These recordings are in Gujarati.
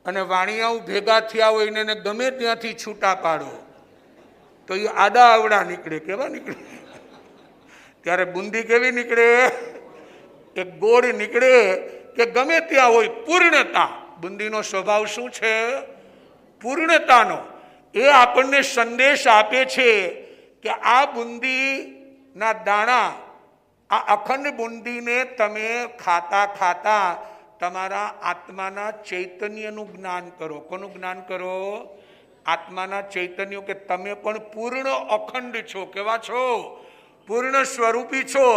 અને વાણિયાઓ ભેગા થયા હોય ને ગમે ત્યાંથી છૂટા પાડો તો એ આડા આવડા નીકળે. કેવા નીકળે? ત્યારે બુંદી કેવી નીકળે? એક ગોળ નીકળે કે ગમે ત્યાં હોય પૂર્ણતા. બુંદીનો સ્વભાવ શું છે? પૂર્ણતાનો. એ આપણને સંદેશ આપે છે કે આ બુંદીના દાણા, આ અખંડ બુંદીને તમે ખાતા ખાતા તમારા આત્માના ચૈતન્યનું જ્ઞાન કરો. કોનું જ્ઞાન કરો? આત્માના ચૈતન્ય. કે તમે પણ પૂર્ણ અખંડ છો. કેવા છો? પૂર્ણ સ્વરૂપી છો.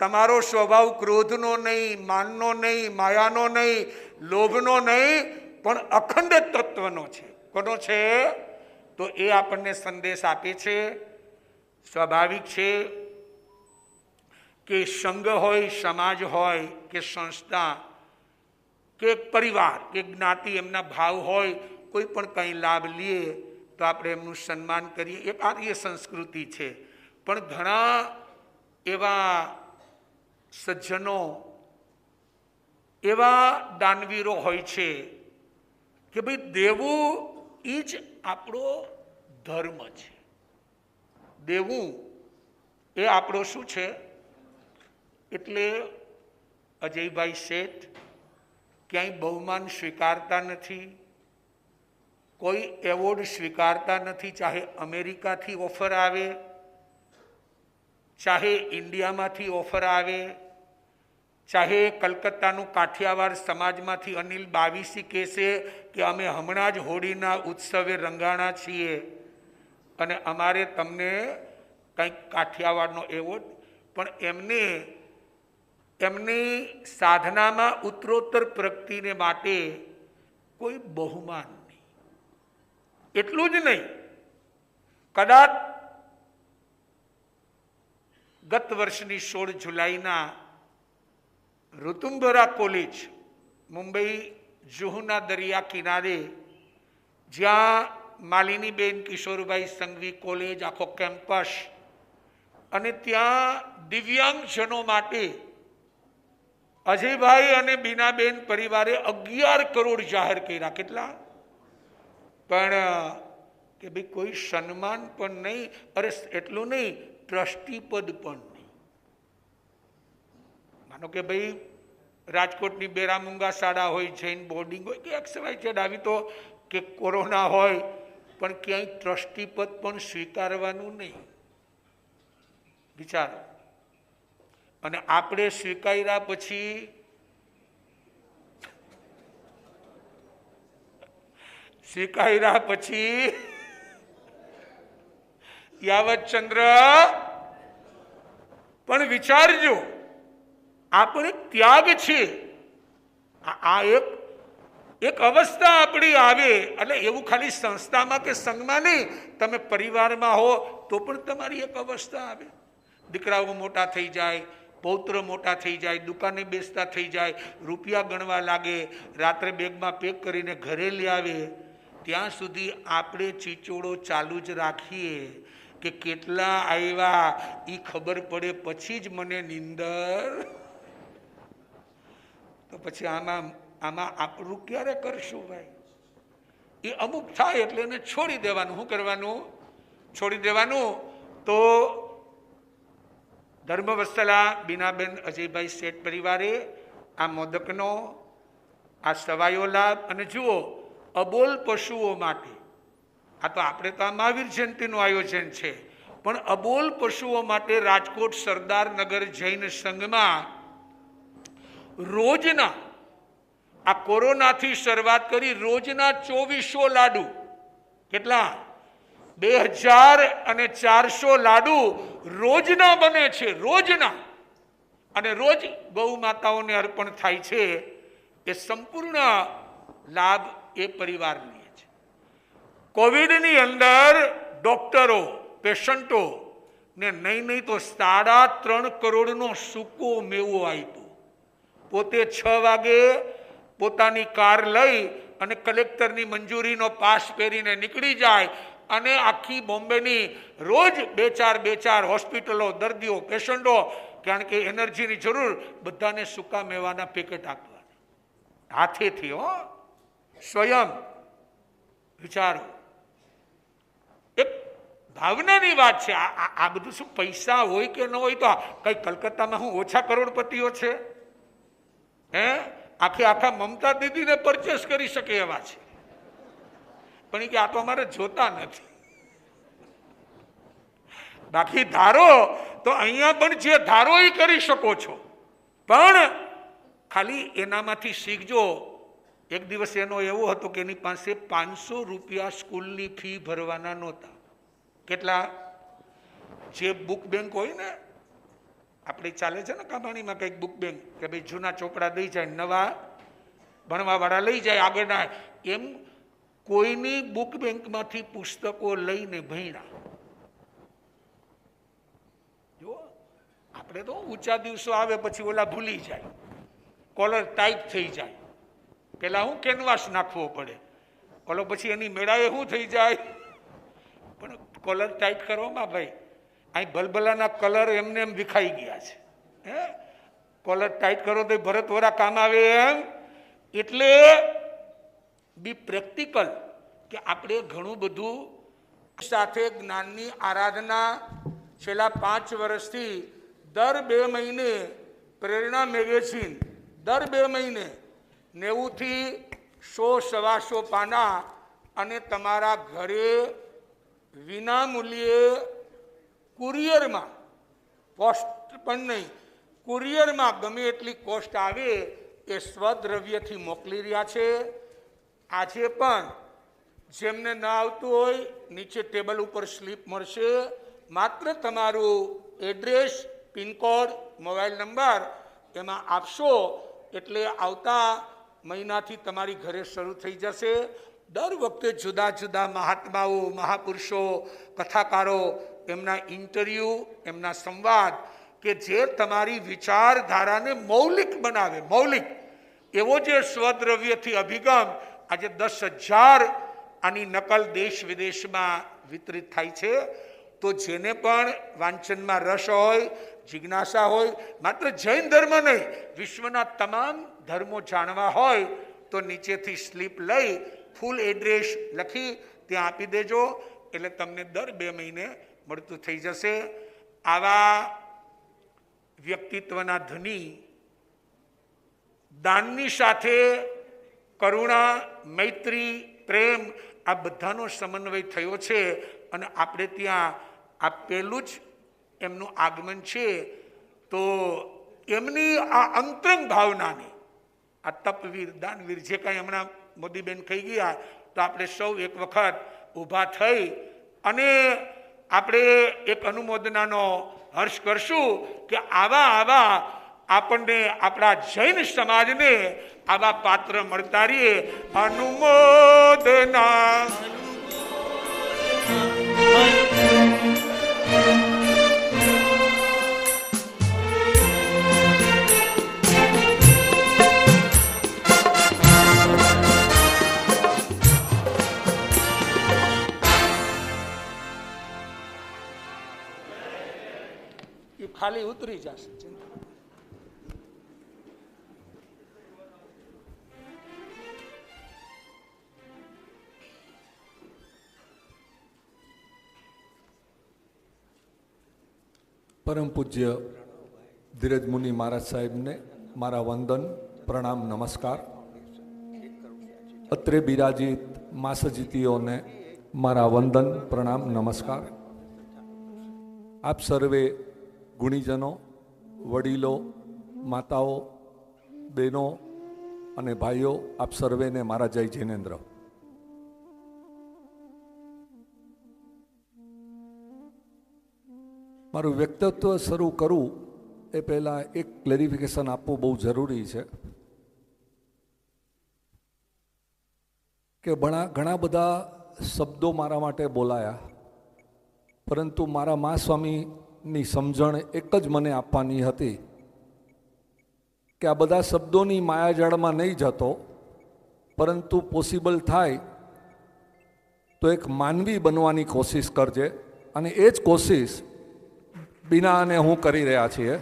તમારો સ્વભાવ ક્રોધનો નહીં, માનનો નહીં, માયાનો નહીં, લોભનો નહીં, પણ અખંડ તત્વનો છે. કોનો છે? તો એ આપણને સંદેશ આપે છે. સ્વાભાવિક છે કે સંઘ હોય, સમાજ હોય કે સંસ્થા કે પરિવાર કે જ્ઞાતિ, એમના ભાવ હોય, કોઈ પણ કંઈ લાભ લઈએ તો આપણે એમનું સન્માન કરીએ. એ આર્ય સંસ્કૃતિ છે. પણ ઘણા એવા સજ્જનો, એવા દાનવીરો હોય છે કે ભાઈ દેવું એ જ આપણો ધર્મ છે. દેવું એ આપણો શું છે? એટલે અજયભાઈ શેઠ ક્યાંય બહુમાન સ્વીકારતા નથી, કોઈ એવોર્ડ સ્વીકારતા નથી. ચાહે અમેરિકાથી ઓફર આવે, ચાહે ઇન્ડિયામાંથી ઓફર આવે, ચાહે કલકત્તાનું કાઠિયાવાડ સમાજમાંથી અનિલ બાવીસી કહેશે કે અમે હમણાં જ હોળીના ઉત્સવે રંગાણા છીએ અને અમારે તમને કંઈક કાઠિયાવાડનો એવોર્ડ. પણ એમને એમની સાધનામાં ઉત્તરોત્તર પ્રગતિને માટે કોઈ બહુમાન નહીં. એટલું જ નહીં, કદાચ ગત વર્ષની 16 જુલાઈના ઋતુંબરા કોલેજ, મુંબઈ જુહુના દરિયા કિનારે, જ્યાં માલિનીબેન કિશોરભાઈ સંઘવી કોલેજ, આખો કેમ્પસ, અને ત્યાં દિવ્યાંગજનો માટે અજયભાઈ અને બીનાબેન પરિવારે 11 કરોડ જાહેર કર્યા. કેટલા? પણ કે ભાઈ કોઈ સન્માન પણ નહીં. અરે એટલું નહીં, ટ્રસ્ટી પદ પણ નહીં. માનો કે ભાઈ રાજકોટની બેરામુંગા શાળા હોય, જૈન બોર્ડિંગ હોય કે XY આવી તો, કે કોરોના હોય, પણ ક્યાંય ટ્રસ્ટી પદ પણ સ્વીકારવાનું નહીં. વિચારો. અને આપણે સ્વીકાર્યા પછી યાવતચંદ્ર, પણ વિચારજો, આપણે ત્યાગ છે. આ એક અવસ્થા આપણી આવે એટલે એવું ખાલી સંસ્થામાં કે સંઘમાં નહીં, તમે પરિવારમાં હો તો પણ તમારી એક અવસ્થા આવે. દીકરાઓ મોટા થઈ જાય, પૌત્ર મોટા થઈ જાય, દુકાને બેસતા થઈ જાય, રૂપિયા ગણવા લાગે, રાત્રે બેગમાં પેક કરીને ઘરે લઈ આવે, ત્યાં સુધી આપણે ચીચોડો ચાલુ જ રાખીએ કે કેટલા આવ્યા એ ખબર પડે પછી જ મને નીંદર. તો પછી આમાં આપણું ક્યારે કરશું ભાઈ? એ અમુક થાય એટલે એને છોડી દેવાનું. શું કરવાનું? છોડી દેવાનું. તો ધર્મવત્સલા બીનાબેન અજયભાઈ શેઠ પરિવારે આ મોદકનો આ સવાયો લાભ. અને જુઓ, અબોલ પશુઓ માટે, આ તો આપણે તો આ મહાવીર જયંતિનું આયોજન છે, પણ અબોલ પશુઓ માટે રાજકોટ સરદારનગર જૈન સંઘમાં રોજના, આ કોરોનાથી શરૂઆત કરી, રોજના 2400 લાડુ. કેટલા? 2400 લાડુ રોજના બને છે. રોજના. અને રોજ ગૌ માતાઓને અર્પણ થાય છે. એ સંપૂર્ણ લાભ એ પરિવાર લે છે. કોવિડની અંદર ડોક્ટરો પેશન્ટો ને નહીં તો 3.5 કરોડનો સૂકો મેવો આપ્યો. પોતે 6 વાગે પોતાની કાર લઈ અને કલેક્ટરની મંજૂરીનો પાસ પહેરીને નીકળી જાય અને આખી બોમ્બેની રોજ 2-4 હોસ્પિટલો, દર્દીઓ, પેશન્ટો, કારણ કે એનર્જીની જરૂર, બધાને સૂકા મેવાના પેકેટ આપવાના હાથેથી. સ્વયં વિચારો. એક ભાવનાની વાત છે. આ બધું શું પૈસા હોય કે ન હોય તો કઈ કલકત્તામાં હું ઓછા કરોડપતિઓ છે? હે, આખા મમતા દીદીને પરચેસ કરી શકે એવા છે, પણ કે આ તો અમારે જોતા નથી. બાકી ધારો તો અહીંયા પણ જે ધારો એ કરી શકો છો, પણ ખાલી એનામાંથી શીખજો. એક દિવસ એનો એવો હતો કે એની પાસે 500 રૂપિયા સ્કૂલની ફી ભરવાના નહોતા. કેટલા? જે બુક બેંક હોય ને, આપણે ચાલે છે ને કાબાણીમાં કંઈક બુક બેંક, કે ભાઈ જૂના ચોપડા દઈ જાય, નવા ભણવાવાળા લઈ જાય આગળના, એમ કોઈની બુક બેંકમાંથી પુસ્તકો લઈને ભણ્યા. જો આપણે તો ઊંચા દિવસો આવે પછી ઓલા ભૂલી જાય, કોલર ટાઈટ થઈ જાય, પેલા હું કેનવાસ નાખવો પડે, ઓલો પછી એની મેળાએ શું થઈ જાય. પણ કોલર ટાઈટ કરવામાં ભાઈ અહીં ભલભલાના કલર એમને એમ વિખાઈ ગયા છે. હે, કોલર ટાઈટ કરો તો ભરત વરા કામ આવે એમ. એટલે બી પ્રેક્ટિકલ, કે આપણે ઘણું બધું સાથે જ્ઞાનની આરાધના છેલ્લા 5 વર્ષથી દર 2 મહિને પ્રેરણા મેગેઝિન, દર 2 મહિને 90 થી 100-125 પાના અને તમારા ઘરે વિના મૂલ્યે કુરિયરમાં, પોસ્ટ પણ નહીં, કુરિયરમાં ગમે એટલી કોસ્ટ આવે એ સ્વદ્રવ્યથી મોકલી રહ્યા છે. આજે પણ જેમને ના આવતું હોય નીચે ટેબલ ઉપર સ્લીપ મળશે. માત્ર તમારું એડ્રેસ, પિનકોડ, મોબાઈલ નંબર એમાં આપશો એટલે આવતા મહિનાથી તમારી ઘરે શરૂ થઈ જશે. દર વખતે જુદા જુદા મહાત્માઓ, મહાપુરુષો, કથાકારો, એમના ઇન્ટરવ્યૂ, એમના સંવાદ, કે જે તમારી વિચારધારાને મૌલિક બનાવે. મૌલિક એવો જે સ્વદ્રવ્યથી અભિગમ, આજે 10,000 આની નકલ દેશ વિદેશમાં વિતરિત થાય છે. તો જેને પણ વાંચનમાં રસ હોય, જિજ્ઞાસા હોય, માત્ર જૈન ધર્મ નહીં, વિશ્વના તમામ ધર્મો જાણવા હોય તો નીચેથી સ્લીપ લઈ ફૂલ એડ્રેસ લખી ત્યાં આપી દેજો, એટલે તમને દર 2 મહિને મળતું થઈ જશે. આવા વ્યક્તિત્વના ધની, દાનની સાથે કરુણા, મૈત્રી, પ્રેમ, આ બધાનો સમન્વય થયો છે. અને આપણે ત્યાં આ પહેલું જ એમનું આગમન છે. તો એમની આ અંતરંગ ભાવનાની, આ તપવીર, દાનવીર, જે કાંઈ હમણાં મોદીબેન કહી ગયા, તો આપણે સૌ એક વખત ઊભા થઈ અને આપણે એક અનુમોદનાનો હર્ષ કરશું કે આવા આપણને, આપણા જૈન સમાજને આવા પાત્ર મળતા રહીએ. અનુમોદના. ખાલી ઉતરી જશે. પરમ પૂજ્ય ધીરજ મુનિ મહારાજ સાહેબને મારા વંદન, પ્રણામ, નમસ્કાર. અત્રે બિરાજિત માસજીતીઓને મારા વંદન, પ્રણામ, નમસ્કાર. આપ સર્વે ગુણીજનો, વડીલો, માતાઓ, બહેનો અને ભાઈઓ, આપ સર્વેને મારા જય જિનેન્દ્ર. મારું વ્યક્તિત્વ શરૂ કરું એ પહેલાં એક ક્લેરિફિકેશન આપવું બહુ જરૂરી છે કે ઘણા બધા શબ્દો મારા માટે બોલાયા, પરંતુ મારા મા સ્વામીની સમજણ એક જ મને આપવાની હતી કે આ બધા શબ્દોની માયાજાળમાં નહીં જતો, પરંતુ પોસિબલ થાય તો એક માનવી બનવાની કોશિશ કરજે. અને એ જ કોશિશ બીના અને હું કરી રહ્યા છીએ.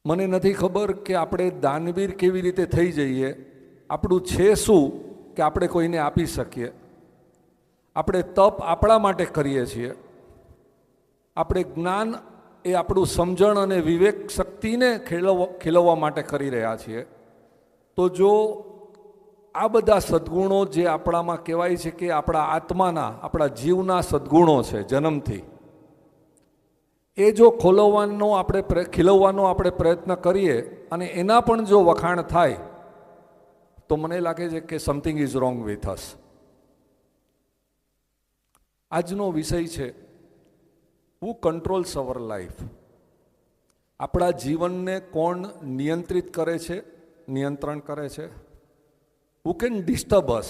મને નથી ખબર કે આપણે દાનવીર કેવી રીતે થઈ જઈએ, આપણું છે શું કે આપણે કોઈને આપી શકીએ. આપણે તપ આપણા માટે કરીએ છીએ, આપણે જ્ઞાન એ આપણું સમજણ અને વિવેક શક્તિને ખીલવવા માટે કરી રહ્યા છીએ. તો જો આ બધા સદ્ગુણો જે આપણામાં કહેવાય છે કે આપણા આત્માના, આપણા જીવના સદ્ગુણો છે જન્મથી, એ જો ખીલવવાનો આપણે પ્રયત્ન કરીએ અને એના પણ જો વખાણ થાય તો મને લાગે છે કે something is wrong with us. આજનો વિષય છે હુ કંટ્રોલ્સ અવર લાઈફ. આપણા જીવનને કોણ નિયંત્રિત કરે છે, નિયંત્રણ કરે છે? હુ કેન ડિસ્ટર્બ અસ?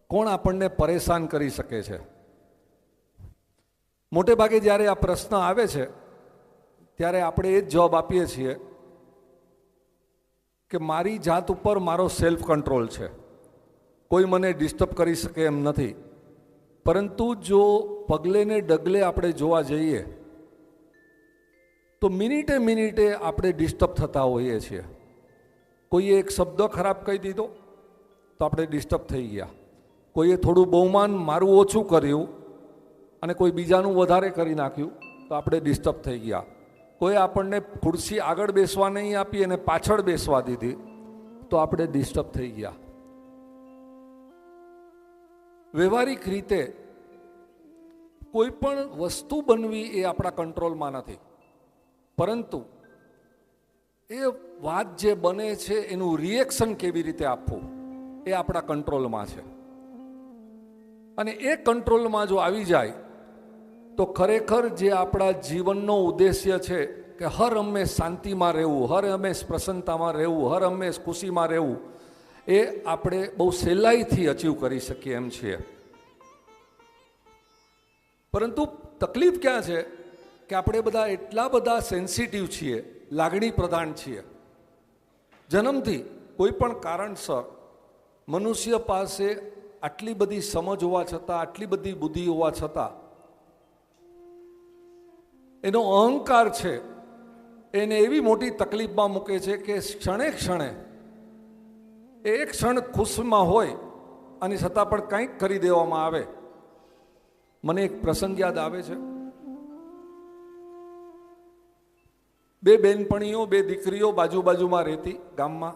કોણ આપણને પરેશાન કરી શકે છે? મોટે ભાગે જ્યારે આ પ્રશ્ન આવે છે ત્યારે આપણે એ જ જવાબ આપીએ છીએ કે મારી જાત ઉપર મારો સેલ્ફ કંટ્રોલ છે, કોઈ મને ડિસ્ટર્બ કરી શકે એમ નથી. પરંતુ જો પગલે ને ડગલે આપણે જોવા જઈએ તો મિનિટે મિનિટે આપણે ડિસ્ટર્બ થતા હોઈએ છીએ. કોઈએ એક શબ્દ ખરાબ કહી દીધો તો આપણે ડિસ્ટર્બ થઈ ગયા, કોઈએ થોડું બહુમાન મારું ઓછું કર્યું અને કોઈ બીજાનું વધારે કરી નાખ્યું તો આપણે ડિસ્ટર્બ થઈ ગયા. કોઈ આપણને ખુરશી આગળ બેસવા નહીં આપી અને પાછળ બેસવા દીધી તો આપણે ડિસ્ટર્બ થઈ ગયા. વ્યવહારિક રીતે કોઈ પણ વસ્તુ બનવી એ આપણા કંટ્રોલમાં નથી, પરંતુ એ વાત જે બને છે એનું રિએક્શન કેવી રીતે આપવું એ આપણા કંટ્રોલમાં છે. અને એ કંટ્રોલમાં જો આવી જાય તો ખરેખર જે આપણા જીવનનો ઉદ્દેશ્ય છે કે હર હંમેશ શાંતિમાં રહેવું, હર હંમેશ પ્રસન્નતામાં રહેવું, હર હંમેશ ખુશીમાં રહેવું, એ આપણે બહુ સહેલાઈથી અચીવ કરી શકીએ એમ છીએ. પરંતુ તકલીફ ક્યાં છે કે આપણે બધા એટલા બધા સેન્સિટિવ છીએ, લાગણી પ્રધાન છીએ. જન્મથી કોઈ પણ કારણસર મનુષ્ય પાસે આટલી બધી સમજ હોવા છતાં, આટલી બધી બુદ્ધિ હોવા છતાં એનો અહંકાર છે એને એવી મોટી તકલીફમાં મૂકે છે કે ક્ષણે ક્ષણે એક ક્ષણ ખુશમાં હોય અને છતાં પણ કંઈક કરી દેવામાં આવે. મને એક પ્રસંગ યાદ આવે છે. બે બેનપણીઓ, બે દીકરીઓ બાજુમાં રહેતી ગામમાં,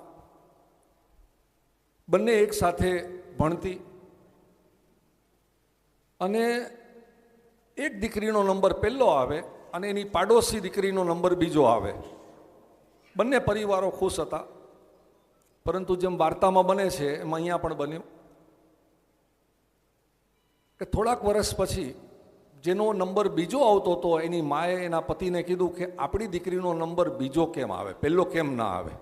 બંને એક સાથે ભણતી અને એક દીકરીનો નંબર પહેલો આવે અને એની પાડોશી દીકરીનો નંબર બીજો આવે. બંને પરિવારો ખુશ હતા, પરંતુ જેમ વાર્તામાં બને છે એમ અહીંયા પણ બન્યું કે થોડાક વર્ષ પછી જેનો નંબર બીજો આવતો હતો એની માએ એના પતિને કીધું કે આપણી દીકરીનો નંબર બીજો કેમ આવે, પહેલો કેમ ના આવે?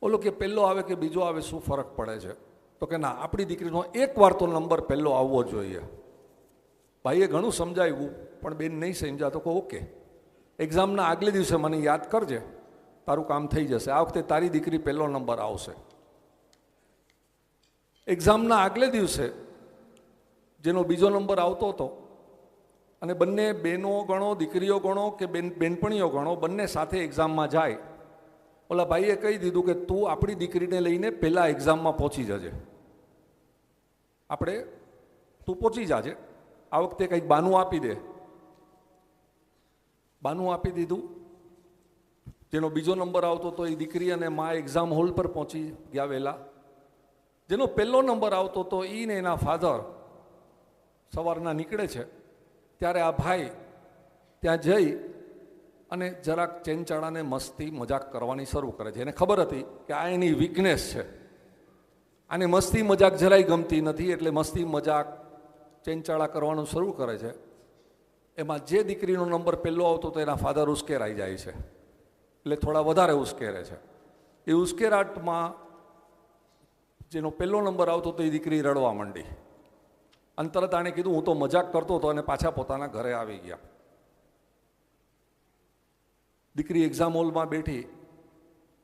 ઓલો કે પહેલો આવે કે બીજો આવે શું ફરક પડે છે? તો કે ના, આપણી દીકરીનો એકવાર તો નંબર પહેલો આવવો જોઈએ. ભાઈએ ઘણું સમજાવ્યું પણ બેન નહીં સમજ્યા. તો કહો ઓકે, એક્ઝામના આગલે દિવસે મને યાદ કરજે, તારું કામ થઈ જશે, આ વખતે તારી દીકરી પહેલો નંબર આવશે. એક્ઝામના આગલે દિવસે જેનો બીજો નંબર આવતો હતો અને બંને બહેનો ગણો, દીકરીઓ ગણો કે બેનપણીઓ ગણો, બંને સાથે એક્ઝામમાં જાય. ઓલા ભાઈએ કહી દીધું કે તું આપણી દીકરીને લઈને પહેલાં એક્ઝામમાં પહોંચી જજે, તું પહોંચી જાજે, આ વખતે કંઈક બાનું આપી દે. બાનું આપી દીધું. જેનો બીજો નંબર આવતો હતો એ દીકરી અને મા એક્ઝામ હોલ પર પહોંચી ગયા વહેલા. જેનો પહેલો નંબર આવતો હતો એ ને એના ફાધર સવારના નીકળે છે ત્યારે આ ભાઈ ત્યાં જઈ અને જરાક ચેનચાળાને મસ્તી મજાક કરવાની શરૂ કરે છે. એને ખબર હતી કે આ એની વીકનેસ છે, આને મસ્તી મજાક જરાય ગમતી નથી, એટલે મસ્તી મજાક ચેનચાળા કરવાનું શરૂ કરે છે. એમાં જે દીકરીનો નંબર પહેલો આવતો તો એના ફાધર ઉશ્કેરાઈ જાય છે, એટલે થોડા વધારે ઉશ્કેરે છે. એ ઉશ્કેરાટમાં જેનો પહેલો નંબર આવતો તો એ દીકરી રડવા માંડી. અંતરત આણે કીધું હું તો મજાક કરતો હતો, અને પાછા પોતાના ઘરે આવી ગયા. દીકરી એક્ઝામ હોલમાં બેઠી,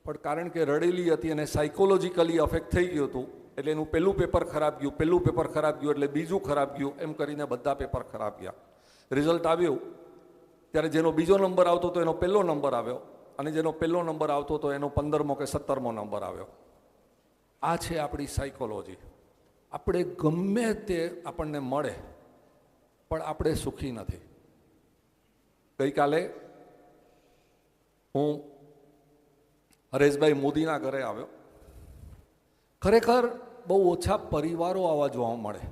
પણ કારણ કે રડેલી હતી અને સાયકોલોજીકલી અફેક્ટ થઈ ગયું હતું, એટલે એનું પહેલું પેપર ખરાબ ગયું, પહેલું પેપર ખરાબ ગયું એટલે બીજું ખરાબ ગયું, એમ કરીને બધા પેપર ખરાબ ગયા. રિઝલ્ટ આવ્યું ત્યારે જેનો બીજો નંબર આવતો હતો એનો પહેલો નંબર આવ્યો, અને જેનો પહેલો નંબર આવતો હતો એનો 15મો કે 17મો નંબર આવ્યો. આ છે આપણી સાયકોલોજી. આપણે ગમે તે આપણને મળે પણ આપણે સુખી નથી. ગઈકાલે હું હરેશભાઈ મોદીના ઘરે આવ્યો. ખરેખર બહુ ઓછા પરિવારો આવા જોવા મળે.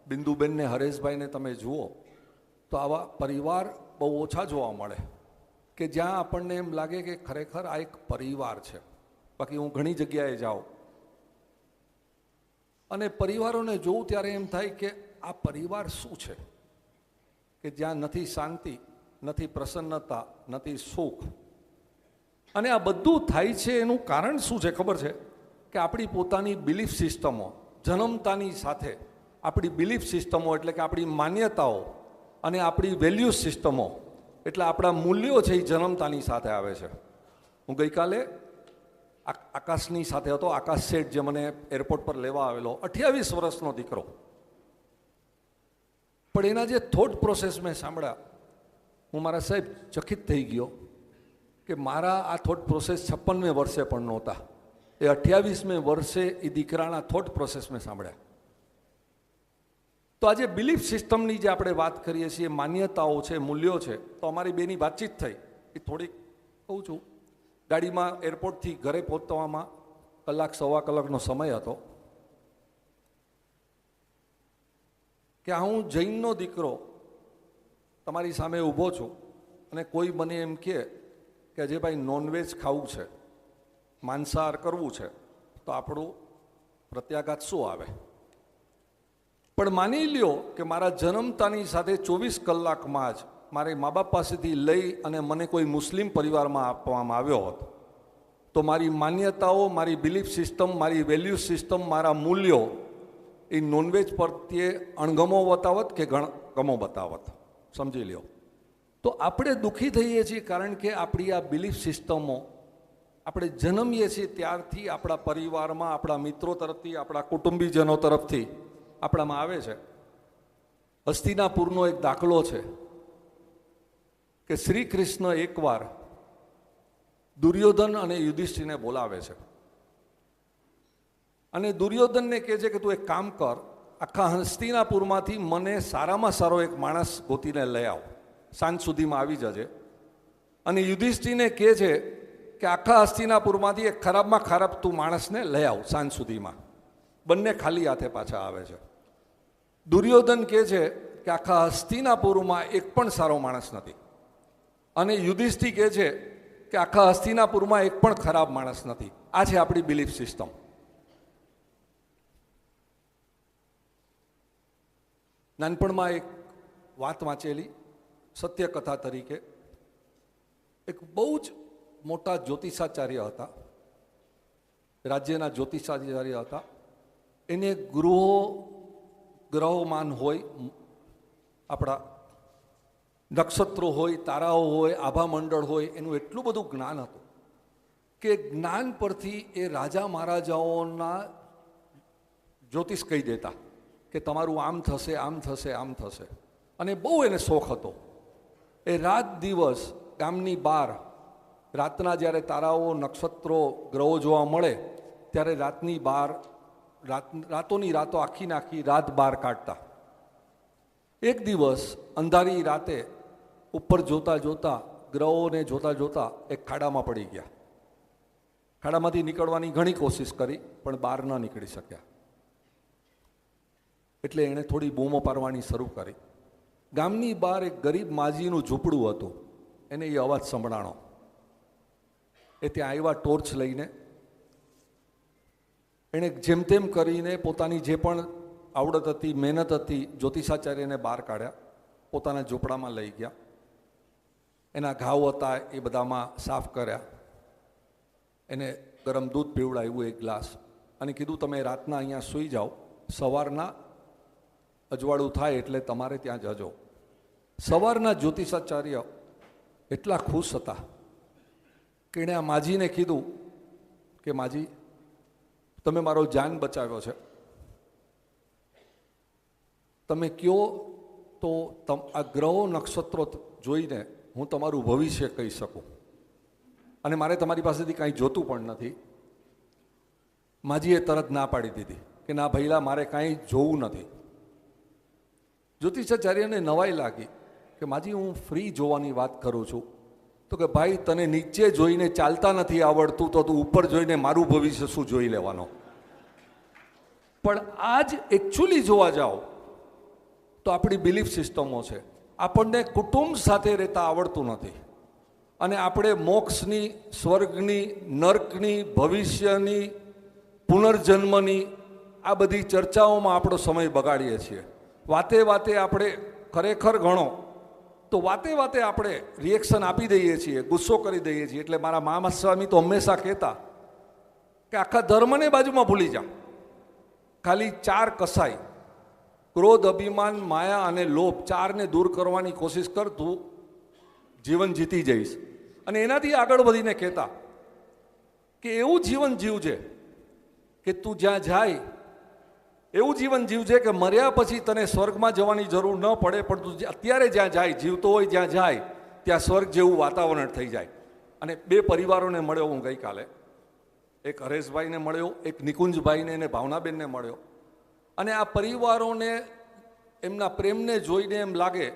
બિંદુબેનને હરેશભાઈને તમે જુઓ તો આવા પરિવાર બહુ ઓછા જોવા મળે કે જ્યાં આપણને એમ લાગે કે ખરેખર આ એક પરિવાર છે. બાકી હું ઘણી જગ્યાએ જાઉં અને પરિવારોને જોઉં ત્યારે એમ થાય કે આ પરિવાર શું છે, કે જ્યાં નથી શાંતિ, નથી પ્રસન્નતા, નથી સુખ. અને આ બધું થાય છે એનું કારણ શું છે ખબર છે? કે આપણી પોતાની બિલીફ સિસ્ટમો જન્મતાની સાથે, આપણી બિલીફ સિસ્ટમો એટલે કે આપણી માન્યતાઓ અને આપણી વેલ્યુ સિસ્ટમો એટલે આપણા મૂલ્યો છે એ જન્મતાની સાથે આવે છે. હું ગઈકાલે આકાશની સાથે હતો. આકાશ શેઠ જે મને એરપોર્ટ પર લેવા આવેલો, 28 વર્ષનો દીકરો. પણ એના જે થોટ પ્રોસેસ મેં સાંભળ્યા, હું મારા સાહેબ ચકિત થઈ ગયો કે મારા આ થોટ પ્રોસેસ 56મે વર્ષે પણ નહોતા. એ 28મે વર્ષે એ દીકરાના થોટ પ્રોસેસ મેં સાંભળ્યા. તો આજે બિલીફ સિસ્ટમની જે આપણે વાત કરીએ છીએ, માન્યતાઓ છે, મૂલ્યો છે, તો અમારી બેની વાતચીત થઈ એ થોડીક કહું છું. ગાડીમાં એરપોર્ટથી ઘરે પહોંચવામાં કલાક સવા કલાકનો સમય હતો કે હું જૈનનો દીકરો તમારી સામે ઊભો છું અને કોઈ મને એમ કહે કે અજયભાઈ નોનવેજ ખાવું છે, માંસાહાર કરવું છે, તો આપણું પ્રત્યાઘાત શું આવે? પણ માની લ્યો કે મારા જન્મતાની સાથે 24 કલાકમાં જ મારે મા બાપ પાસેથી લઈ અને મને કોઈ મુસ્લિમ પરિવારમાં આપવામાં આવ્યો હોત, તો મારી માન્યતાઓ, મારી બિલીફ સિસ્ટમ, મારી વેલ્યુ સિસ્ટમ, મારા મૂલ્યો એ નોનવેજ પ્રત્યે અણગમો બતાવત કે ગમો બતાવત. સમજી લ્યો. તો આપણે દુઃખી થઈએ છીએ કારણ કે આપણી આ બિલીફ સિસ્ટમો આપણે જન્મીએ છીએ ત્યારથી આપણા પરિવારમાં, આપણા મિત્રો તરફથી, આપણા કુટુંબીજનો તરફથી આપણામાં આવે છે. હસ્તિનાપુરનો એક દાખલો છે કે શ્રી કૃષ્ણ એકવાર દુર્યોધન અને યુધિષ્ઠિરને બોલાવે છે અને દુર્યોધનને કહે છે કે તું એક કામ કર, આખા હસ્તિનાપુરમાંથી મને સારામાં સારો એક માણસ ગોતીને લઈ આવ, સાંજ સુધીમાં આવી જજે. અને યુધિષ્ઠિરને કહે છે કે આખા હસ્તિનાપુરમાંથી એક ખરાબમાં ખરાબ તું માણસને લઈ આવ સાંજ સુધીમાં. બંને ખાલી હાથે પાછા આવે છે. દુર્યોધન કહે છે કે આખા હસ્તિનાપુરમાં એક પણ સારો માણસ નથી, અને યુધિષ્ઠિર કહે છે કે આખા હસ્તિનાપુરમાં એક પણ ખરાબ માણસ નથી. આ છે આપણી બિલીફ સિસ્ટમ. નાનપણમાં એક વાત વાંચેલી સત્ય કથા તરીકે. એક બહુ જ મોટા જ્યોતિષાચાર્ય હતા, રાજ્યના જ્યોતિષાચાર્ય હતા. એને ગ્રહોમાન હોય, આપણા નક્ષત્રો હોય, તારાઓ હોય, આભામંડળ હોય, એનું એટલું બધું જ્ઞાન હતું કે જ્ઞાન પરથી એ રાજા મહારાજાઓના જ્યોતિષ કહી દેતા કે તમારું આમ થશે, આમ થશે, આમ થશે. અને બહુ એને શોખ હતો. એ રાત દિવસ ગામની બહાર રાતના જ્યારે તારાઓ, નક્ષત્રો, ગ્રહો જોવા મળે ત્યારે રાતની બહાર રાતોની રાતો આખી નાખી રાત બહાર કાઢતા. એક દિવસ અંધારી રાતે ઉપર જોતા જોતા, ગ્રહોને જોતા જોતા એક ખાડામાં પડી ગયા. ખાડામાંથી નીકળવાની ઘણી કોશિશ કરી પણ બહાર ન નીકળી શક્યા. એટલે એણે થોડી બૂમો પાડવાની શરૂ કરી. ગામની બહાર એક ગરીબ માજીનું ઝૂંપડું હતું, એને એ અવાજ સંભળાણો. એ ત્યાં આવ્યા ટોર્ચ લઈને. એણે જેમ તેમ કરીને પોતાની જે પણ આવડત હતી, મહેનત હતી, જ્યોતિષાચાર્યને બહાર કાઢ્યા, પોતાના ઝૂંપડામાં લઈ ગયા. એના ઘાવ હતા એ બધામાં સાફ કર્યા. એને ગરમ દૂધ પીવડાવ્યું એક ગ્લાસ અને કીધું તમે રાતના અહીંયા સૂઈ જાઓ, સવારના અજવાળું થાય એટલે તમારે ત્યાં જજો. સવારના જ્યોતિષાચાર્ય એટલા ખુશ હતા કે એણે આ માજીને કીધું કે માજી, તમે મારો જાન બચાવ્યો છે, તમે કહો તો આ ગ્રહો નક્ષત્રો જોઈને હું તમારું ભવિષ્ય કહી શકું, અને મારે તમારી પાસેથી કાંઈ જોતું પણ નથી. માજીએ તરત ના પાડી દીધી કે ના ભઈલા, મારે કાંઈ જોવું નથી. જ્યોતિષાચાર્યને નવાઈ લાગી કે માજી, હું ફ્રી જોવાની વાત કરું છું. તો કે ભાઈ, તને નીચે જોઈને ચાલતા નથી આવડતું તો તું ઉપર જોઈને મારું ભવિષ્ય શું જોઈ લેવાનો. પણ આ જ એકચ્યુઅલી જોવા જાઓ તો આપણી બિલીફ સિસ્ટમો છે. આપણને કુટુંબ સાથે રહેતા આવડતું નથી, અને આપણે મોક્ષની, સ્વર્ગની, નર્કની, ભવિષ્યની, પુનર્જન્મની આ બધી ચર્ચાઓમાં આપણો સમય બગાડીએ છીએ. વાતે વાતે આપણે ખરેખર ગણો તો વાતે વાતે આપણે રિએક્શન આપી દઈએ છીએ, ગુસ્સો કરી દઈએ છીએ. એટલે મારા મા સ્વામી તો હંમેશા કહેતા કે આખા ધર્મને બાજુમાં ભૂલી જા, ખાલી 4 કસાઈ, ક્રોધ, અભિમાન, માયા અને લોભ, 4ને દૂર કરવાની કોશિશ કર, તું જીવન જીતી જઈશ. અને એનાથી આગળ વધીને કહેતા કે એવું જીવન જીવજે કે તું જ્યાં જાય એવું જીવન જીવજે કે મર્યા પછી તને સ્વર્ગમાં જવાની જરૂર ન પડે, પણ તું અત્યારે જ્યાં જાય, જીવતો હોય જ્યાં જાય ત્યાં સ્વર્ગ જેવું વાતાવરણ થઈ જાય. અને 2 પરિવારોને મળ્યો હું ગઈકાલે. એક હરેશભાઈને મળ્યો, એક નિકુંજભાઈને અને ભાવનાબેનને મળ્યો. અને આ પરિવારોને, એમના પ્રેમને જોઈને એમ લાગે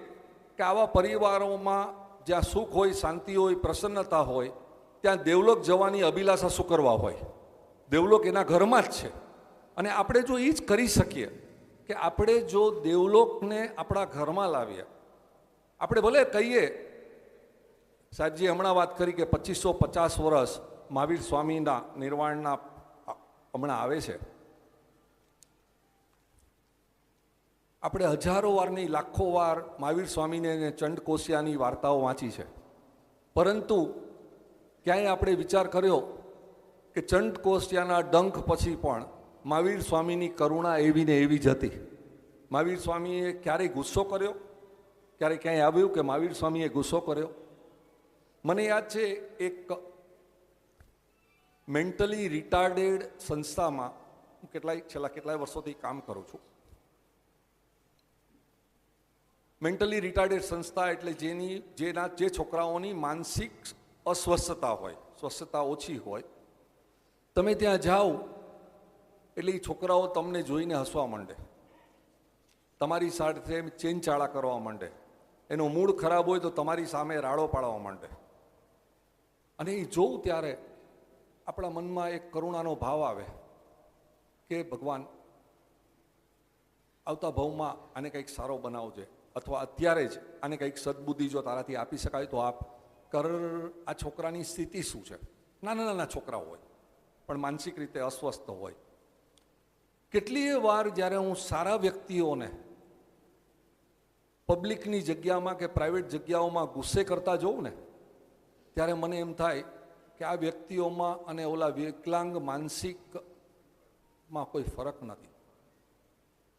કે આવા પરિવારોમાં જ્યાં સુખ હોય, શાંતિ હોય, પ્રસન્નતા હોય, ત્યાં દેવલોક જવાની અભિલાષા શું કરવા હોય? દેવલોક એના ઘરમાં જ છે. અને આપણે જો એ જ કરી શકીએ કે આપણે જો દેવલોકને આપણા ઘરમાં લાવીએ, આપણે ભલે કહીએ, સાહેબજી હમણાં વાત કરી કે 2550 વર્ષ મહાવીર સ્વામીના નિર્વાણના હમણાં આવે છે. આપણે હજારો વાર નહીં, લાખો વાર મહાવીર સ્વામીને અને ચંડકોશિયાની વાર્તાઓ વાંચી છે, પરંતુ ક્યાંય આપણે વિચાર કર્યો કે ચંડકોશિયાના ડંખ પછી પણ મહાવીર સ્વામીની કરુણા એવી ને એવી જ હતી. મહાવીર સ્વામીએ ક્યારેય ગુસ્સો કર્યો? ક્યારે ક્યાંય આવ્યું કે મહાવીર સ્વામીએ ગુસ્સો કર્યો? મને યાદ છે, એક મેન્ટલી રિટાર્ડેડ સંસ્થામાં હું છેલ્લા કેટલાય વર્ષોથી કામ કરું છું. મેન્ટલી રિટાર્ડેડ સંસ્થા એટલે જે છોકરાઓની માનસિક અસ્વસ્થતા હોય, સ્વસ્થતા ઓછી હોય, તમે ત્યાં જાઓ એટલે એ છોકરાઓ તમને જોઈને હસવા માંડે, તમારી સાથે ચેનચાળા કરવા માંડે, એનો મૂડ ખરાબ હોય તો તમારી સામે રાડો પાડવા માંડે. અને એ જોઉં ત્યારે આપણા મનમાં એક કરુણાનો ભાવ આવે કે ભગવાન, આવતા ભાવમાં આને કંઈક સારો બનાવજે, અથવા અત્યારે જ આને કંઈક સદબુદ્ધિ જો તારાથી આપી શકાય તો આપ કર. આ છોકરાની સ્થિતિ શું છે? નાના નાના છોકરાઓ હોય પણ માનસિક રીતે અસ્વસ્થ હોય. કેટલીય વાર જ્યારે હું સારા વ્યક્તિઓને પબ્લિકની જગ્યામાં કે પ્રાઇવેટ જગ્યાઓમાં ગુસ્સે કરતા જોઉં ને, ત્યારે મને એમ થાય કે આ વ્યક્તિઓમાં અને ઓલા વિકલાંગ માનસિકમાં કોઈ ફરક નથી.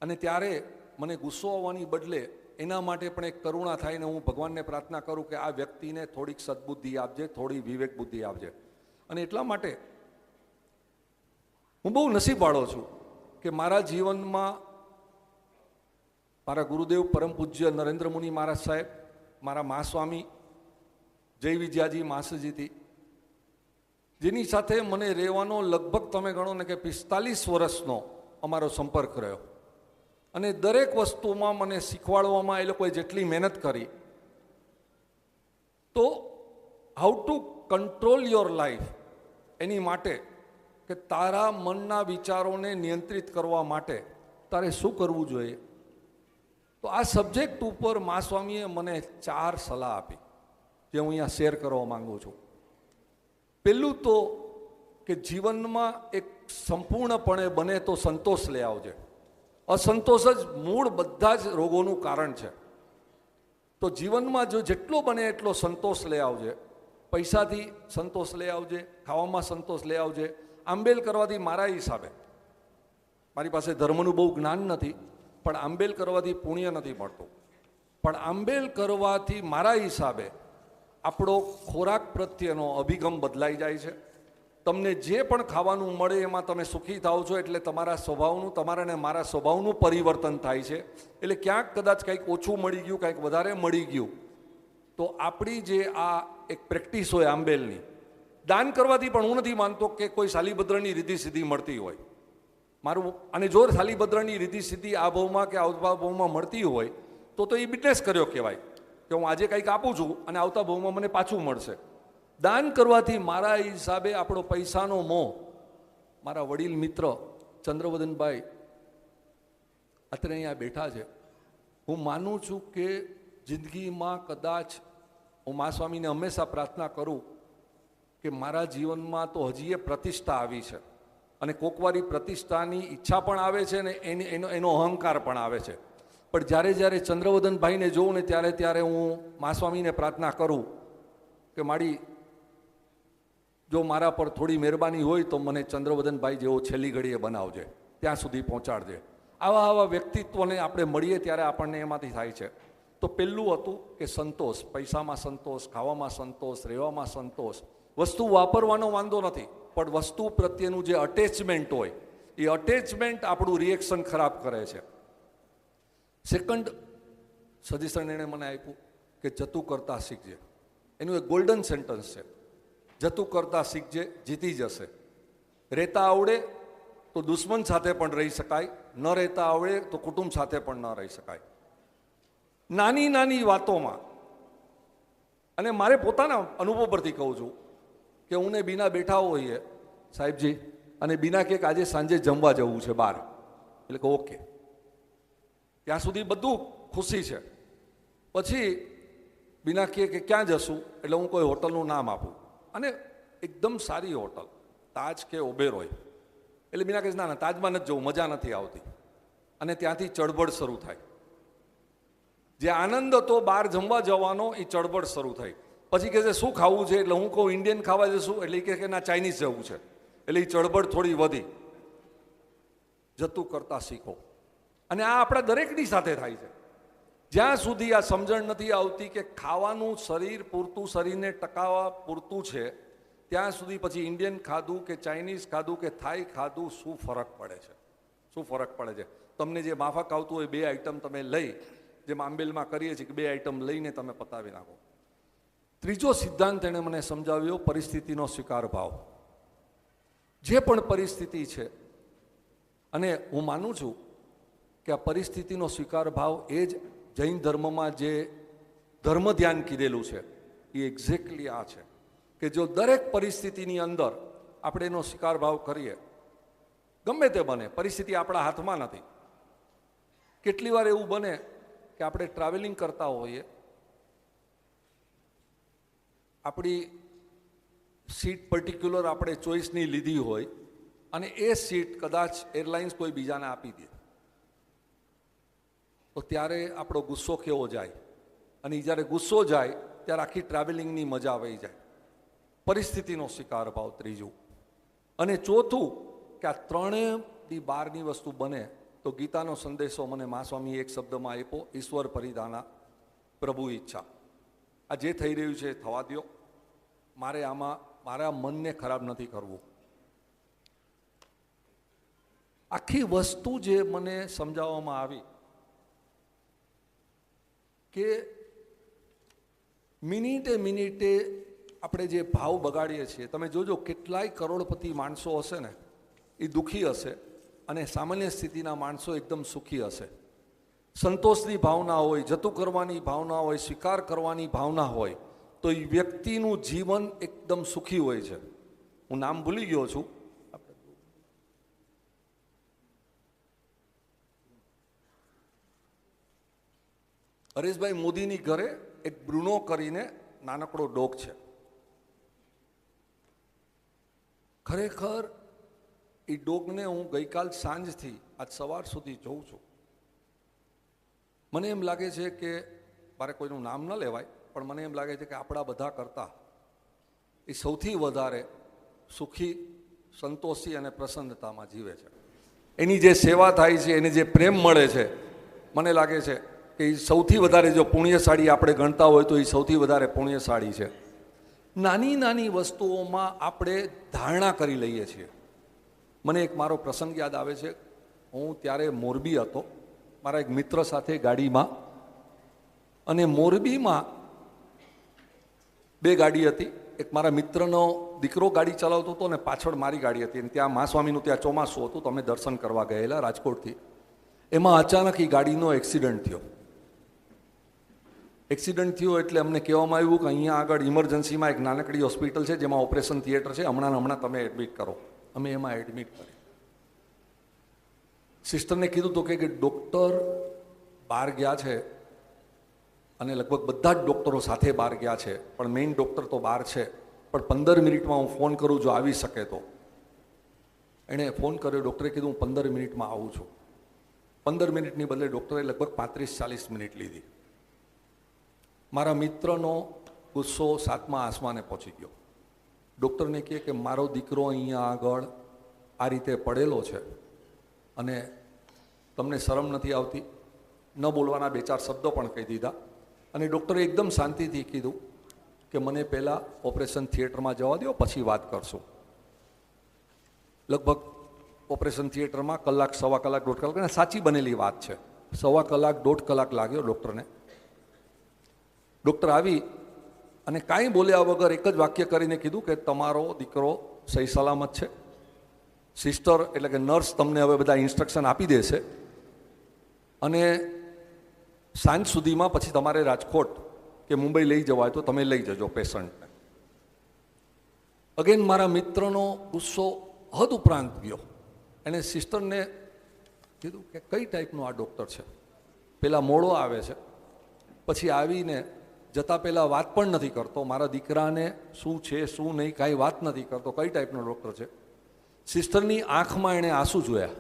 અને ત્યારે મને ગુસ્સો આવવાની બદલે એના માટે પણ એક કરુણા થાય ને હું ભગવાનને પ્રાર્થના કરું કે આ વ્યક્તિને થોડીક સદબુદ્ધિ આપજે, થોડી વિવેક બુદ્ધિ આપજે. અને એટલા માટે હું બહુ નસીબવાળો છું કે મારા જીવનમાં મારા ગુરુદેવ પરમ પૂજ્ય નરેન્દ્ર મુનિ મહારાજ સાહેબ, મારા મા સ્વામી જય વિજયાજી માસજીથી, જેની સાથે મને રહેવાનો લગભગ તમે ગણો ને કે 45 વર્ષનો અમારો સંપર્ક રહ્યો. અને દરેક વસ્તુમાં મને શીખવાડવામાં એ લોકોએ જેટલી મહેનત કરી, તો how to control your life, એની માટે કે તારા મનના વિચારોને નિયંત્રિત કરવા માટે તારે શું કરવું જોઈએ. તો આ સબ્જેક્ટ ઉપર મા સ્વામીએ મને 4 સલાહ આપી, જે હું અહીંયા શેર કરવા માંગુ છું. પહેલું તો કે જીવનમાં એક સંપૂર્ણપણે બને તો સંતોષ લઈ આવજે. અસંતોષ જ મૂળ બધા જ રોગોનું કારણ છે. તો જીવનમાં જો જેટલો બને એટલો સંતોષ લઈ આવજે. પૈસાથી સંતોષ લઈ આવજે, ખાવામાં સંતોષ લઈ આવજે. આંબેલ કરવાથી, મારા હિસાબે, મારી પાસે ધર્મનું બહુ જ્ઞાન નથી, પણ આંબેલ કરવાથી પુણ્ય નથી મળતું, પણ આંબેલ કરવાથી મારા હિસાબે આપણો ખોરાક પ્રત્યેનો અભિગમ બદલાઈ જાય છે. તમને જે પણ ખાવાનું મળે એમાં તમે સુખી થાઓ છો, એટલે તમારા સ્વભાવનું, તમારા ને મારા સ્વભાવનું પરિવર્તન થાય છે. એટલે ક્યાંક કદાચ કંઈક ઓછું મળી ગયું, કંઈક વધારે મળી ગયું, તો તો આપણી જે આ એક પ્રેક્ટિસ હોય આંબેલની, દાન કરવાથી પણ હું નથી માનતો કે કોઈ શાલીભદ્રની રીતિ સિદ્ધિ મળતી હોય. મારું અને જો શાલીભદ્રની રીતિ સિદ્ધિ આ ભાવમાં કે આવતા ભાવમાં મળતી હોય તો એ બિઝનેસ કર્યો કહેવાય કે હું આજે કંઈક આપું છું અને આવતા ભાવમાં મને પાછું મળશે. દાન કરવાથી મારા હિસાબે આપણો પૈસાનો મોહ, મારા વડીલ મિત્ર ચંદ્રવદનભાઈ અત્યારે અહીંયા બેઠા છે, હું માનું છું કે જિંદગીમાં કદાચ હું મા સ્વામીને હંમેશા પ્રાર્થના કરું કે મારા જીવનમાં તો હજી એ પ્રતિષ્ઠા આવી છે અને કોકવારી પ્રતિષ્ઠાની ઈચ્છા પણ આવે છે ને એનો અહંકાર પણ આવે છે. પણ જ્યારે જ્યારે ચંદ્રવદનભાઈને જોઉં ને ત્યારે ત્યારે હું મા સ્વામીને પ્રાર્થના કરું કે મારી જો મારા પર થોડી મહેરબાની હોય તો મને ચંદ્રવદનભાઈ જેવો છેલ્લી ઘડીએ બનાવજે, ત્યાં સુધી પહોંચાડજે. આવા વ્યક્તિત્વને આપણે મળીએ ત્યારે આપણને એમાંથી થાય છે. તો પહેલું હતું કે સંતોષ, પૈસામાં સંતોષ, ખાવામાં સંતોષ, રહેવામાં સંતોષ. વસ્તુ વાપરવાનો વાંધો નથી, પણ વસ્તુ પ્રત્યેનું જે અટેચમેન્ટ હોય એ અટેચમેન્ટ આપણું રિએક્શન ખરાબ કરે છે. સેકન્ડ સજેશન એણે મને આપ્યું કે જતું કરતાં શીખજે. એનું એક ગોલ્ડન સેન્ટન્સ છે, જતું કરતાં શીખજે, જીતી જશે. રહેતા આવડે તો દુશ્મન સાથે પણ રહી શકાય, ન રહેતા આવડે તો કુટુંબ સાથે પણ ન રહી શકાય. નાની નાની વાતોમાં, અને મારે પોતાના અનુભવ પરથી કહું છું કે હું ને બીના બેઠા હોઈએ સાહેબજી, અને બીના કે આજે સાંજે જમવા જવું છે બહાર, એટલે કે ઓકે, ત્યાં સુધી બધું ખુશી છે. પછી બીના કહે કે ક્યાં જશું, એટલે હું કોઈ હોટલનું નામ આપું, અને એકદમ સારી હોટલ, તાજ કે ઓબેરોય. એટલે બીના કહે ના ના તાજમાં નથી જવું, મજા નથી આવતી, અને ત્યાંથી ચળબળ શરૂ થાય. જે આનંદ હતો બહાર જમવા જવાનો એ ચળબળ શરૂ થઈ. પછી કહે છે શું ખાવું છે, એટલે હું કહું ઇન્ડિયન ખાવા જશું, એટલે એ કહે કે ના ચાઇનીઝ જવું છે, એટલે એ ચળબળ થોડી વધી. જતું કરતા શીખો. અને આ આપણા દરેકની સાથે થાય છે. જ્યાં સુધી આ સમજણ નથી આવતી કે ખાવાનું શરીર પૂરતું, શરીરને ટકાવવા પૂરતું છે, ત્યાં સુધી પછી ઇન્ડિયન ખાધું કે ચાઇનીઝ ખાધું કે થાઈ ખાધું શું ફરક પડે છે, શું ફરક પડે છે. તમને જે માફક આવતું હોય 2 આઈટમ તમે લઈ, જેમ આંબેલમાં કરીએ છીએ કે 2 આઈટમ લઈને તમે પતાવી નાખો. ત્રીજો સિદ્ધાંત એણે મને સમજાવ્યો, પરિસ્થિતિનો સ્વીકાર ભાવ. જે પણ પરિસ્થિતિ છે, અને હું માનું છું કે આ પરિસ્થિતિનો સ્વીકાર ભાવ એ જ જૈન ધર્મમાં જે ધર્મ ધ્યાન કીધેલું છે એ એક્ઝેક્ટલી આ છે કે જો દરેક પરિસ્થિતિની અંદર આપણે એનો સ્વીકાર ભાવ કરીએ, ગમે તે બને, પરિસ્થિતિ આપણા હાથમાં નથી. કેટલી વાર એવું બને કે આપણે ટ્રાવેલિંગ કરતા હોઈએ, આપણી સીટ પર્ટિક્યુલર આપણે ચોઈસની લીધી હોય, અને એ સીટ કદાચ એરલાઇન્સ કોઈ બીજાને આપી દે, તો ત્યારે આપણો ગુસ્સો કેવો જાય, અને જ્યારે ગુસ્સો જાય ત્યારે આખી ટ્રાવેલિંગની મજા વહી જાય. પરિસ્થિતિનો સ્વીકાર ભાવ ત્રીજું. અને ચોથું કે આ ત્રણેયની બહારની વસ્તુ બને તો ગીતાનો સંદેશો મને મા સ્વામીએ એક શબ્દમાં આપ્યો, ઈશ્વર પરિધાના પ્રભુ ઈચ્છા. આ જે થઈ રહ્યું છે થવા દો, મારે આમાં મારા મનને ખરાબ નથી કરવું. આખી વસ્તુ જે મને સમજાવવામાં આવી કે મિનિટે મિનિટે આપણે જે ભાવ બગાડીએ છીએ, તમે જોજો કેટલાય કરોડપતિ માણસો હશે ને એ દુઃખી હશે, અને સામાન્ય સ્થિતિના માણસો એકદમ સુખી હશે. સંતોષની ભાવના હોય, જતું કરવાની ભાવના હોય, સ્વીકાર કરવાની ભાવના હોય, તો એ વ્યક્તિનું જીવન એકદમ સુખી હોય છે. હું નામ ભૂલી ગયો છું, હરેશભાઈ મોદીની ઘરે એક બ્રુનો કરીને નાનકડો ડોગ છે. ખરેખર એ ડોગને હું ગઈકાલ સાંજથી આજ સવાર સુધી જોઉં છું. મને એમ લાગે છે કે મારે કોઈનું નામ ન લેવાય, પણ મને એમ લાગે છે કે આપણા બધા કરતાં એ સૌથી વધારે સુખી, સંતોષી અને પ્રસન્નતામાં જીવે છે. એની જે સેવા થાય છે, એને જે પ્રેમ મળે છે, મને લાગે છે કે એ સૌથી વધારે જો પુણ્યશાળી આપણે ગણતા હોય તો એ સૌથી વધારે પુણ્યશાળી છે. નાની નાની વસ્તુઓમાં આપણે ધારણા કરી લઈએ છીએ. મને એક મારો પ્રસંગ યાદ આવે છે. હું ત્યારે મોરબી હતો મારા એક મિત્ર સાથે ગાડીમાં, અને મોરબીમાં બે ગાડી હતી. એક મારા મિત્રનો દીકરો ગાડી ચલાવતો હતો અને પાછળ મારી ગાડી હતી. અને ત્યાં મા સ્વામીનું ત્યાં ચોમાસું હતું, તો અમે દર્શન કરવા ગયેલા રાજકોટથી. એમાં અચાનક એ ગાડીનો એક્સિડન્ટ થયો. એક્સિડન્ટ થયો એટલે અમને કહેવામાં આવ્યું કે અહીંયા આગળ ઇમરજન્સીમાં એક નાનકડી હોસ્પિટલ છે જેમાં ઓપરેશન થિયેટર છે, હમણાં તમે એડમિટ કરો. અમે એમાં એડમિટ કરી. સિસ્ટરને કીધું તો કે ડૉક્ટર બહાર ગયા છે અને લગભગ બધા જ ડૉક્ટરો સાથે બહાર ગયા છે, પણ મેઇન ડૉક્ટર તો બહાર છે, પણ 15 મિનિટમાં હું ફોન કરું જો આવી શકે તો. એણે ફોન કર્યો. ડૉક્ટરે કીધું હું 15 મિનિટમાં આવું છું. 15 મિનિટની બદલે ડૉક્ટરે લગભગ 35-40 મિનિટ લીધી. મારા મિત્રનો ગુસ્સો 7મા આસમાને પહોંચી ગયો. ડૉક્ટરને કહે કે મારો દીકરો અહીંયા આગળ આ રીતે પડેલો છે અને તમને શરમ નથી આવતી? ન બોલવાના 2-4 શબ્દો પણ કહી દીધા. અને ડૉક્ટરે એકદમ શાંતિથી કીધું કે મને પહેલાં ઓપરેશન થિયેટરમાં જવા દો, પછી વાત કરશું. લગભગ ઓપરેશન થિયેટરમાં કલાક, સવા કલાક, 1.5 કલાક, અને સાચી બનેલી વાત છે, સવા કલાક, 1.5 કલાક લાગ્યો ડૉક્ટરને. ડૉક્ટર આવી અને કાંઈ બોલ્યા વગર એક જ વાક્ય કરીને કીધું કે તમારો દીકરો સહી સલામત છે. સિસ્ટર એટલે કે નર્સ તમને હવે બધા ઇન્સ્ટ્રક્શન આપી દેશે અને સાંજ સુધીમાં પછી તમારે રાજકોટ કે મુંબઈ લઈ જવાય તો તમે લઈ જજો પેશન્ટને. અગેન મારા મિત્રનો ગુસ્સો હદ ઉપરાંત ગયો. એણે સિસ્ટરને કીધું કે કઈ ટાઈપનો આ ડૉક્ટર છે? પહેલાં મોડો આવે છે, પછી આવીને જતાં પહેલાં વાત પણ નથી કરતો, મારા દીકરાને શું છે શું નહીં કાંઈ વાત નથી કરતો, કઈ ટાઈપનો ડૉક્ટર છે? સિસ્ટરની આંખમાં એણે આંસુ જોયા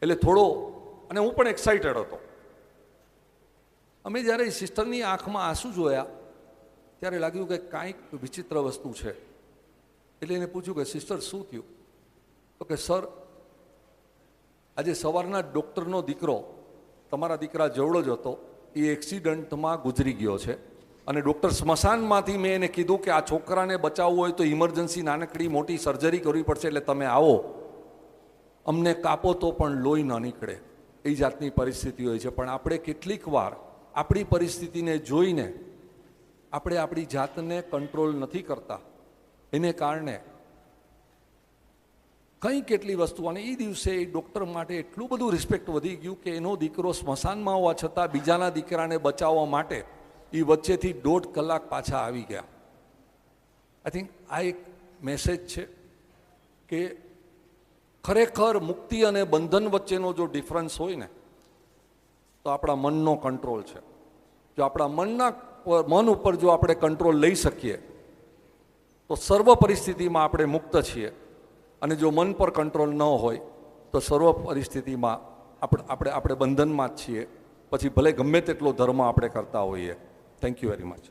એટલે થોડો, અને હું પણ એક્સાઇટેડ હતો. અમે જ્યારે સિસ્ટરની આંખમાં આંસુ જોયા ત્યારે લાગ્યું કે કાંઈક વિચિત્ર વસ્તુ છે. એટલે એને પૂછ્યું કે સિસ્ટર શું થયું? તો કે સર, આજે સવારના ડૉક્ટરનો દીકરો તમારા દીકરા જેવડો જ હતો, એ એક્સિડન્ટમાં ગુજરી ગયો છે અને ડૉક્ટર સ્મશાનમાંથી મેં એને કીધું કે આ છોકરાને બચાવવું હોય તો ઇમરજન્સી નાનકડી મોટી સર્જરી કરવી પડશે, એટલે તમે આવો. અમને કાપો તો પણ લોહી ન નીકળે, એ જાતની પરિસ્થિતિ હોય છે. પણ આપણે કેટલીક વાર આપણી પરિસ્થિતિને જોઈને આપણે આપણી જાતને કંટ્રોલ નથી કરતા. એને કારણે કંઈ કેટલી વસ્તુ, અને એ દિવસે એ ડૉક્ટર માટે એટલું બધું રિસ્પેક્ટ વધી ગયું કે એનો દીકરો સ્મશાનમાં હોવા છતાં બીજાના દીકરાને બચાવવા માટે એ વચ્ચેથી 1.5 કલાક પાછા આવી ગયા. આઈ થિંક આ એક મેસેજ છે કે ખરેખર મુક્તિ અને બંધન વચ્ચેનો જો ડિફરન્સ હોય ને તો આપણા મનનો કંટ્રોલ છે. જો આપણા મન ઉપર જો આપણે કંટ્રોલ લઈ શકીએ તો સર્વ પરિસ્થિતિમાં આપણે મુક્ત છીએ, અને જો મન પર કંટ્રોલ ન હોય તો સર્વ પરિસ્થિતિમાં આપણે બંધનમાં જ છીએ. પછી ભલે ગમે તેટલો ધર્મ આપણે કરતા હોઈએ. Thank you very much.